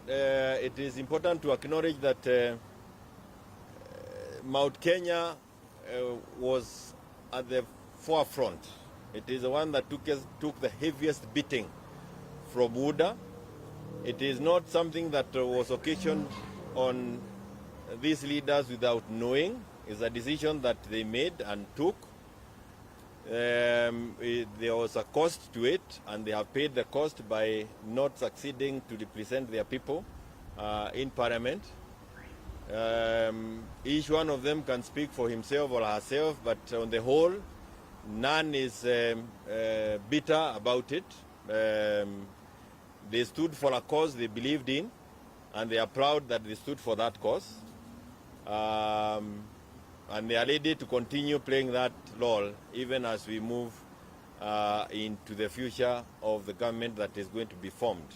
it is important to acknowledge that Mount Kenya was at the forefront. It is the one that took the heaviest beating from UDA. It is not something that was occasioned on these leaders without knowing. It's a decision that they made and took. There was a cost to it, and they have paid the cost by not succeeding to represent their people in Parliament. Each one of them can speak for himself or herself, but on the whole, none is bitter about it. They stood for a cause they believed in, and they are proud that they stood for that cause. And they are ready to continue playing that role even as we move into the future of the government that is going to be formed.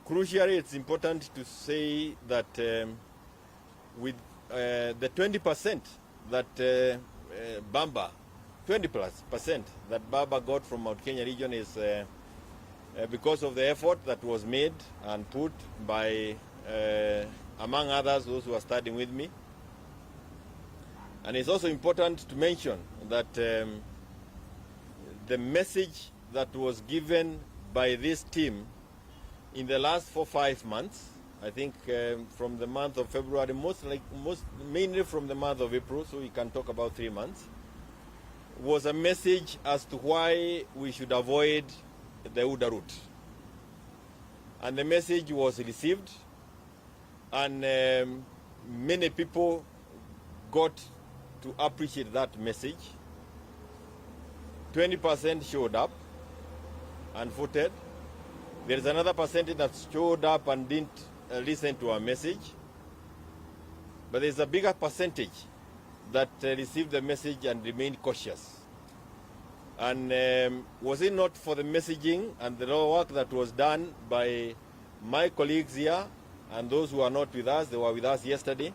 Crucially, it's important to say that with the 20% that Bamba, 20% that Baba got from Mount Kenya region is because of the effort that was made and put by, among others, those who are studying with me. And it's also important to mention that the message that was given by this team in the last 4 or 5 months, I think from the month of February, mainly from the month of April, so we can talk about 3 months, was a message as to why we should avoid the UDA route. And the message was received, and many people got to appreciate that message. 20% showed up and voted. There is another percentage that showed up and didn't listen to our message. But there's a bigger percentage that received the message and remained cautious. And was it not for the messaging and the work that was done by my colleagues here and those who are not with us, they were with us yesterday,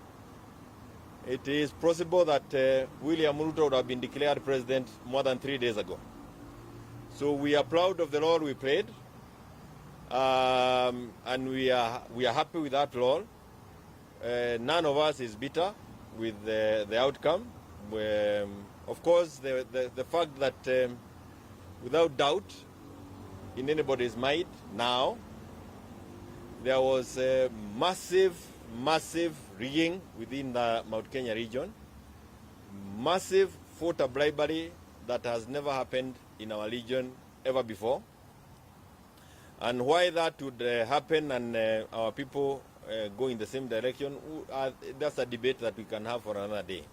it is possible that William RUTO would have been declared president more than 3 days ago. So we are proud of the role we played, and we are happy with that role. None of us is bitter with the outcome. Of course, the fact that without doubt in anybody's mind now, there was a massive rigging within the Mount Kenya region, massive voter bribery that has never happened in our region ever before. And why that would happen and our people go in the same direction, that's a debate that we can have for another day.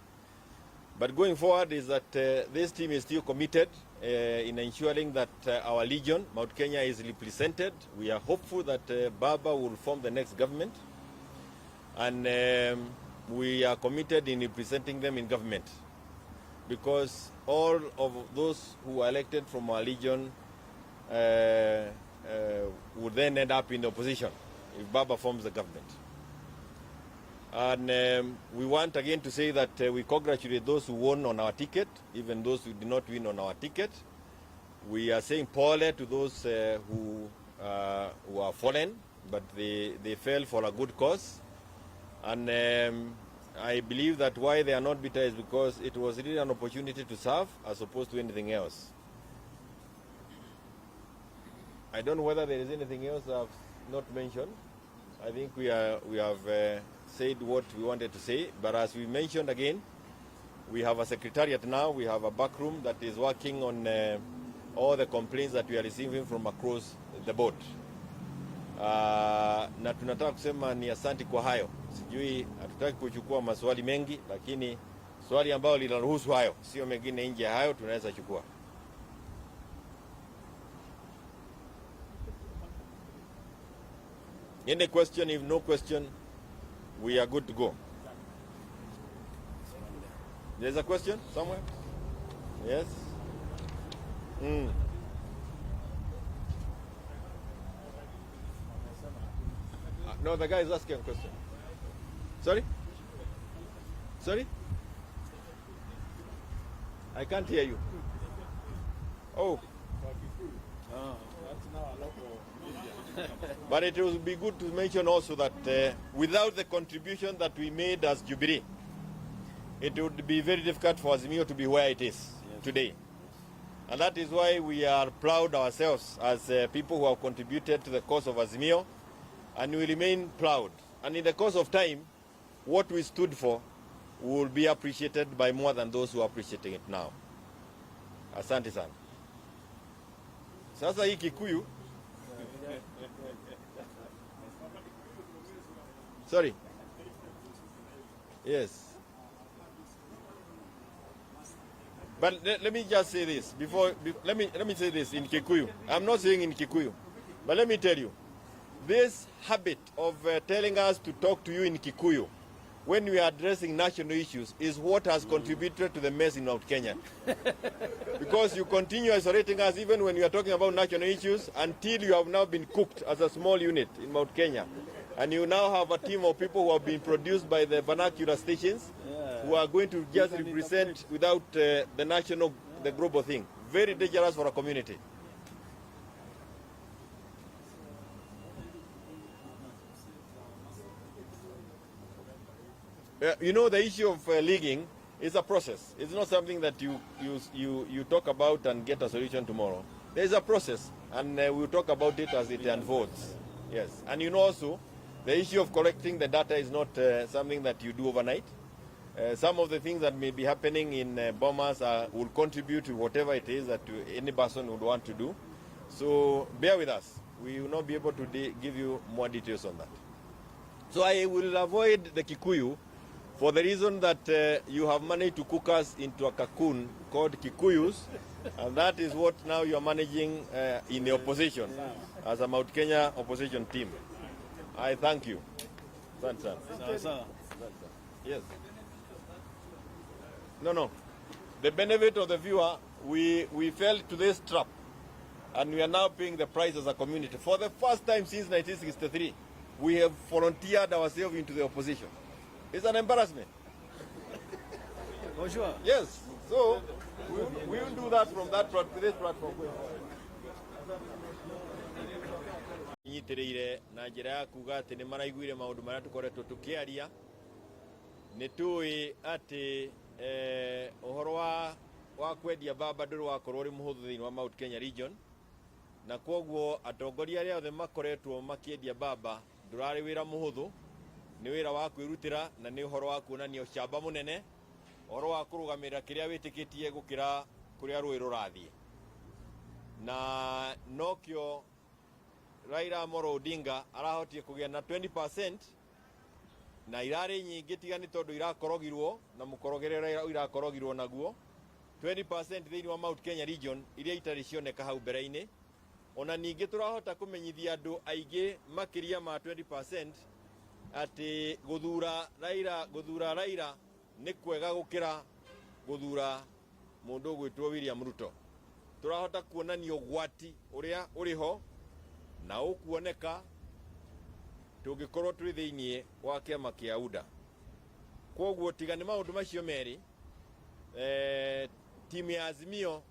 But going forward is that this team is still committed in ensuring that our region, Mount Kenya, is represented. We are hopeful that Baba will form the next government. And we are committed in representing them in government, because all of those who are elected from our region would then end up in the opposition if Baba forms the government. And we want again to say that we congratulate those who won on our ticket, even those who did not win on our ticket. We are saying pole to those who are fallen, but they fell for a good cause. And I believe that why they are not bitter is because it was really an opportunity to serve as opposed to anything else. I don't know whether there is anything else I've not mentioned. I think we have said what we wanted to say, but as we mentioned again, we have a secretariat now, we have a back room that is working on all the complaints that we are receiving from across the board. Na tunataka kusema ni asante kwa hayo. Sijui hatutaki kuchukua maswali mengi, lakini swali ambalo linaruhusu hayo, sio mengine nje ya hayo, tunaweza chukua. Any question? If no question, we are good to go. There's a question somewhere? Yes? No, the guy is asking a question. Sorry? Sorry? I can't hear you. Oh. That's now a local. But it will be good to mention also that without the contribution that we made as Jubilee, it would be very difficult for Azimio to be where it is today. And that is why we are proud ourselves as people who have contributed to the cause of Azimio, and we remain proud. And in the course of time, what we stood for will be appreciated by more than those who are appreciating it now. Asante sana. Sasa hii Kikuyu. Sorry. Yes. But let me just say this let me say this in Kikuyu. I'm not saying in Kikuyu, but let me tell you, this habit of telling us to talk to you in Kikuyu when we are addressing national issues is what has contributed to the mess in Mount Kenya. Because you continue isolating us even when we are talking about national issues until you have now been cooked as a small unit in Mount Kenya. And you now have a team of people who have been produced by the vernacular stations who are going to just represent without the global thing. Very dangerous for a community. You know, the issue of leaguing is a process. It's not something that you talk about and get a solution tomorrow. There is a process, and we'll talk about it as it unfolds. Yes, and you know also, the issue of collecting the data is not something that you do overnight. Some of the things that may be happening in Bomas will contribute to whatever it is that any person would want to do. So bear with us. We will not be able to give you more details on that. So I will avoid the Kikuyu for the reason that you have managed to cook us into a cocoon called Kikuyus, and that is what now you are managing in the opposition as a Mount Kenya opposition team. I thank you. Yes. No. The benefit of the viewer, we fell to this trap, and we are now paying the price as a community. For the first time since 1963, we have volunteered ourselves into the opposition. It's an embarrassment. For sure. Yes. So we will do that from this platform. Nyitireire na njira ya kuga ati ni maraiguire maundu maria tukoretwo tukiaria ni tui ati uhoro wa kwendia baba nduru wakorwo ri muhuthu thiini wa Mount Kenya region, na koguo atongoria aria othe makoretwo makiendia baba ndurari wira muhuthu, ni wira wa kwirutira na ni uhoro wa kuonania ucamba munene, uhoro wa kurugamira kiria witikitie gukira kuria rui rurathie, na nokyo Raila Amolo Odinga arahotie kugia na 20% na irari nyingi tigani tondu irakorogirwo na mukorogere irakorogirwo naguo 20% thiini wa Mount Kenya region iria itari cioneka hau mbere-ini. Ona ningi turahota kumenyithia andu aingi makiria ma 20% ati guthura Raila ni kwega gukira guthura mundu gwitwo William Ruto. Turahota kuonania ugwati uria uriho na ukuoneka tungikorwo turi thiini wa kiama kia UDA. Koguo tigani maundu macio meri, timu ya Azimio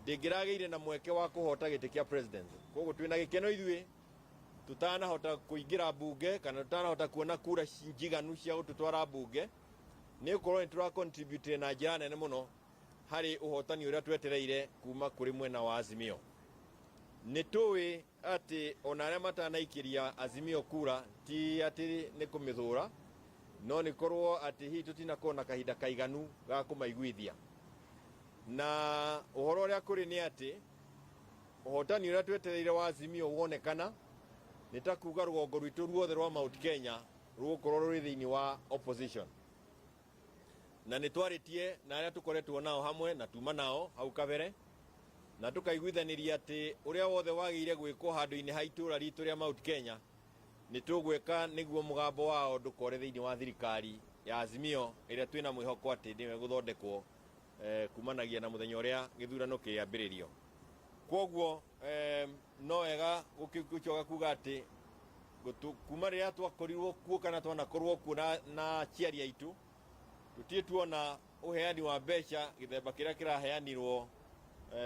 ndingirageire na mweke wa kuhota giti kia president. Koguo twina gikeno ithui tutanahota kuingira bunge kana tutanahota kuona kura njiganu cia gututwara bunge, ni ukorwo ni tura contribute na njira nene muno hari uhotani uria twetereire kuma kuri mwena wa Azimio. Nitui ati ona aria matanaikiria Azimio kura ti ati ni kumithura, no ni korwo ati hi tutinakorwo na kahinda kaiganu ga kumaiguithia. Na uhoro uria kuri ni ati uhotani uria twetereire wa Azimio wonekana, nitakuga rugongo rwitu ruothe rwa Mount Kenya rugukorwo ruri thiini wa opposition. Na nitwaritie na aria tukoretwo nao hamwe na tuma nao hau kabere, na tukaiguithaniria ati uria wothe wagire gwikwo handu-ini ha itura ritu ria Mount Kenya ni tugwika niguo mugambo wao ndukore thiini wa thirikari ya Azimio iria twina mwihoko ati niwe guthondekwo kumanagia na muthenya uria githurano kiambiririo. Koguo no wega gukicoka kuga ati kuma riria twakorirwo kuo kana twanakorwo kuo na ciari aitu tutie tuona uheani wa mbeca githemba kiria kiraheanirwo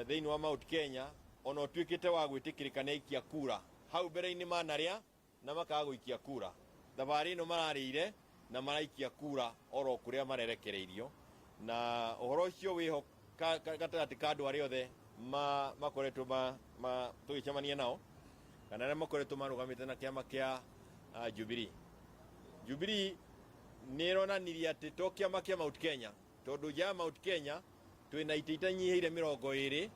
thiini wa Mount Kenya ona tuikite wa gwitikirika ni ikia kura hau mbere-inĩ manaria na makaga gũikia kura. Thabarĩ ĩno mararĩire na maraikia kura oro kũrĩa marerekereirio, na ũhoro ũcio wĩho gatagatĩ ka andũ arĩa othe makoretwo tũgĩcemania nao kana arĩa makoretwo marũgamĩte na kĩama kĩa Jubilee. Jubilee nĩ ĩronanirie atĩ to kĩama kĩa Mount Kenya, tondũ ja Mount Kenya twĩna itĩ itanyihĩire 20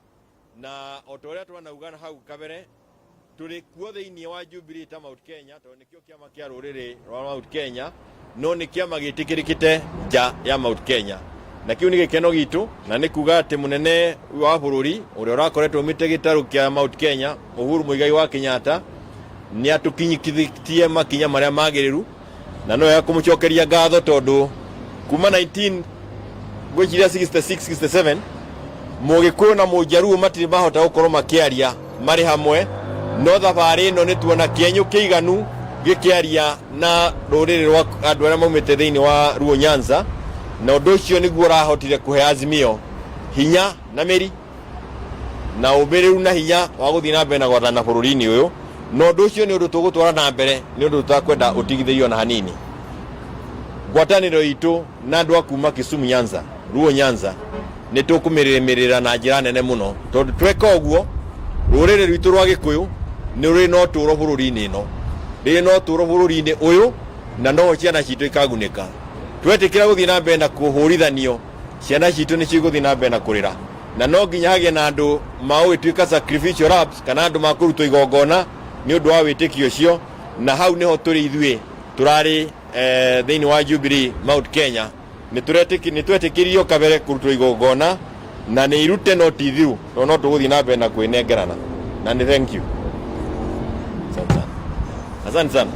na o ta ũrĩa twanauga hau kabere tũrĩ kuo thĩinĩ wa Jubilee ta Mount Kenya, tondũ nĩkĩo kĩama kĩa rũrĩrĩ rwa Mount Kenya, no nĩ kĩama gĩtĩkĩrĩkĩte nja ya Mount Kenya. Na kĩu nĩ gĩkeno gitũ, na nĩ kuga atĩ mũnene wa bũrũri ũrĩa ũrakoretwo ũmĩte gĩtarũ kĩa Mount Kenya, Uhuru Muigai wa Kenyatta, nĩ atũkinyithĩtie makinya marĩa magĩrĩru, na no ya kũmũcokeria ngatho tondũ kuma 1966-67 Mũgĩkũyũ na Mũjaruo matirĩ mahota gũkorwo makĩaria marĩ hamwe, no thabarĩ ĩno nĩ tuona kĩenyũ kĩiganu gĩkĩaria na rũrĩrĩ rwa andũ arĩa maumĩte thĩinĩ wa Luo Nyanza, na ũndũ ũcio nĩguo ũrahotire kũhe Azimio hinya na mĩri na ũmĩrĩru na hinya wa gũthiĩ na mbere na gwathana bũrũri-inĩ ũyũ, na ũndũ ũcio nĩ ũndũ tũgũtwara na mbere, nĩ ũndũ tũtakwenda ũtigithĩrio na hanini. Ngwatanĩro itũ na andũ a kuma Kisumu Nyanza, Luo Nyanza, nĩ tũkũmĩrĩmĩrĩra na njĩra nene mũno, tondũ tweka ũguo rũrĩrĩ rwitũ rwa Gĩkũyũ nĩ rũrĩ na ũtũũro bũrũri-inĩ ĩno, rĩrĩ na ũtũũro bũrũri-inĩ ũyũ, na no ciana citũ ikagunĩka. Twetĩkĩra gũthiĩ na mbere na kũhũrithanio, ciana citũ nĩ cigũthiĩ na mbere na kũrĩra, na no nginya hagĩe na andũ magũgĩtuĩka sacrificial rams kana andũ makũrutwo igongona nĩ ũndũ wa wĩtĩkio ũcio, na hau nĩho tũrĩ ithuĩ tũrarĩ thĩinĩ wa Jubilee Mount Kenya, nĩ twetĩkĩririo kabere kũrutwo igongona na nĩ irute no ti thiru, no tũgũthiĩ na mbere na kwĩnengerana, na nĩ thank you. Asante sana.